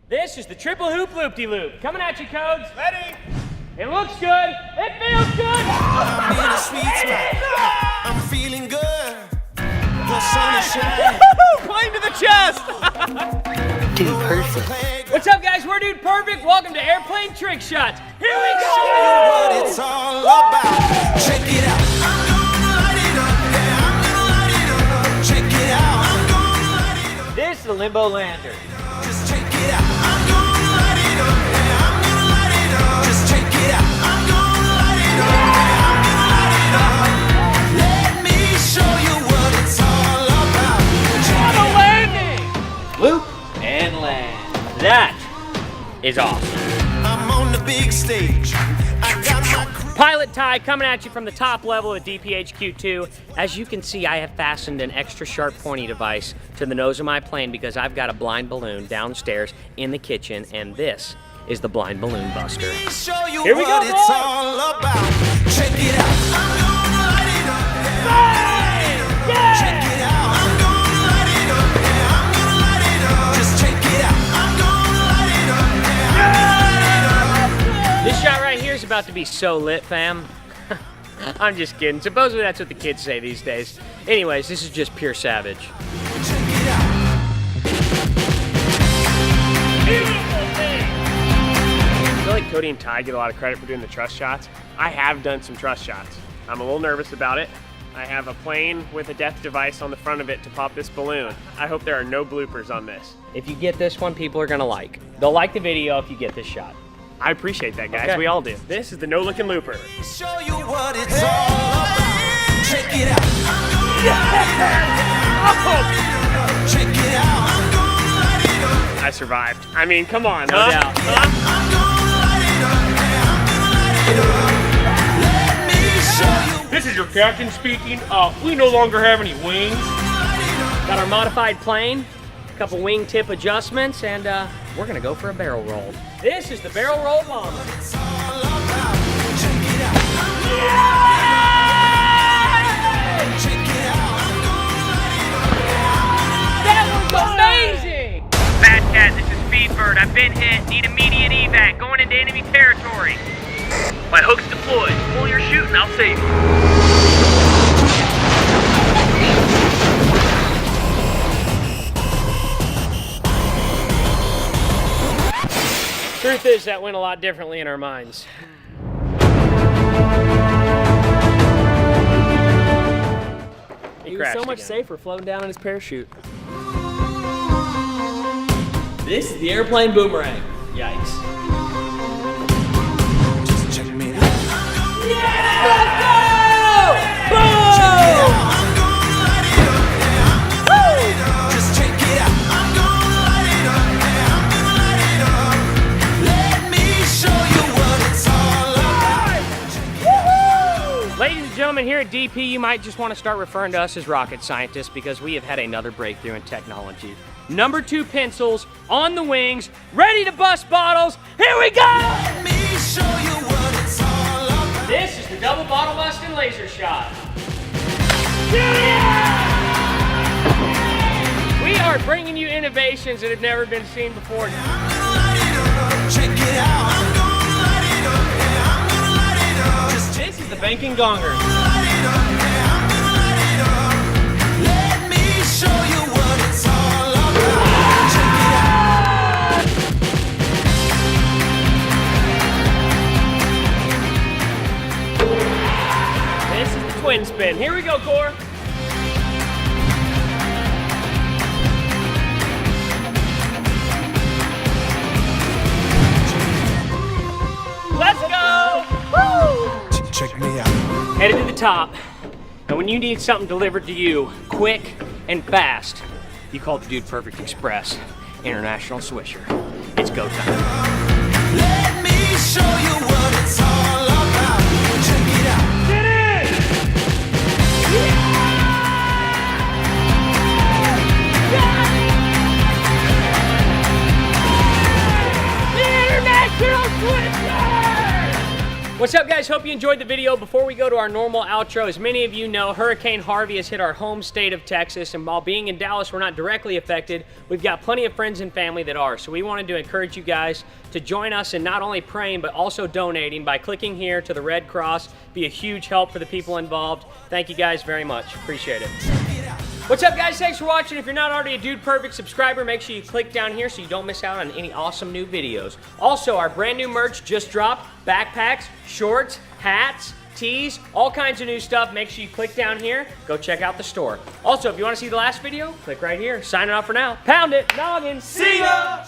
This is the triple hoop loop-de-loop. Coming at you, Codes. Ready? It looks good. It feels good. I'm in a sweet spot. I'm feeling good. The sun is shining. Plane to the chest. Dude Perfect. What's up, guys? We're Dude Perfect. Welcome to Airplane Trick Shots. Here we go. What it's all about. Check it out. I'm gonna light it up. Yeah, I'm gonna light it up. Check it out. I'm gonna light it up. This is the Limbo Lander. Just check it out. I'm gonna light it up. Yeah, I'm gonna light it up. Just check it out. I'm gonna light it up. Yeah, I'm gonna light it up. Let me show you what it's all about. Check it out. Landing. Loop and land. That is awesome. I'm on the big stage. I got my crew. Pilot Ty coming at you from the top level of DPHQ2. As you can see, I have fastened an extra sharp pointy device to the nose of my plane because I've got a blind balloon downstairs in the kitchen, and this is the blind balloon buster. Show you Here we go, what it's boys. all about. Check it out. I'm gonna light it up. Yeah. Check it out. I'm gonna light it up. Yeah, I'm gonna light it up. Just check it out. I'm gonna light it up. Yeah, I'm gonna light it up. This shot right here is about to be so lit, fam. I'm just kidding. Supposedly that's what the kids say these days. Anyways, this is just pure savage. Check it out. I feel like Cody and Ty get a lot of credit for doing the trust shots. I have done some trust shots. I'm a little nervous about it. I have a plane with a death device on the front of it to pop this balloon. I hope there are no bloopers on this. If you get this one, people are gonna like. They'll like the video if you get this shot. I appreciate that, guys. Okay. We all do. This is the no-looking looper. Show you what it's all about. Check it out. I'm gonna light it up. Check it out. I'm gonna light it up. I survived. I mean, come on, No huh? doubt. I'm gonna light it up. Yeah, I'm gonna light it up. Let me show you. This is your captain speaking. We no longer have any wings. Got our modified plane, a couple wingtip adjustments, and we're gonna go for a barrel roll. This is the barrel roll bomber. It's all about. Check it out. Check it out. I'm gonna light it up. That was amazing! Bad Cat, this is Speedbird. I've been hit. Need immediate evac. Going into enemy territory. My hook's deployed. Pull your shooting, I'll save you. Truth is, that went a lot differently in our minds. He was so much safer floating down in his parachute. This is the airplane boomerang. Yikes. Just check me out. Let's go! Boom! I'm gonna light it up. Yeah, I'm gonna light it up. Just check it out. I'm gonna light it up. Yeah, I'm gonna light it up. Let me show you what it's all about. Ladies and gentlemen, here at DP, you might just want to start referring to us as rocket scientists because we have had another breakthrough in technology. Number 2 pencils on the wings, ready to bust bottles. Here we go! Let me show you what it's all about. This is the double bottle busting laser shot. We are bringing you innovations that have never been seen before. I'm gonna light it up. Check it out. I'm gonna light it up. Yeah, I'm gonna light it up. Just check This is the banking gonger. light it up. Yeah, I'm gonna light it up. Let me show you what it's all about. Check it out. This is the twin spin. Here we go, Core. Let's go! Woo! Check me out. Headed to the top. And when you need something delivered to you quick and fast, you call the Dude Perfect Express International Swisher. It's go time. Let me show you what it's all about. Check it out. Get in! The International Swisher! What's up, guys? Hope you enjoyed the video. Before we go to our normal outro, as many of you know, Hurricane Harvey has hit our home state of Texas, and while being in Dallas, we're not directly affected. We've got plenty of friends and family that are, so we wanted to encourage you guys to join us in not only praying, but also donating by clicking here to the Red Cross. Be a huge help for the people involved. Thank you guys very much. Appreciate it. What's up, guys? Thanks for watching. If you're not already a Dude Perfect subscriber, make sure you click down here so you don't miss out on any awesome new videos. Also, our brand new merch just dropped. Backpacks, shorts, hats, tees, all kinds of new stuff. Make sure you click down here. Go check out the store. Also, if you want to see the last video, click right here. Signing off for now. Pound it. Noggin. See ya!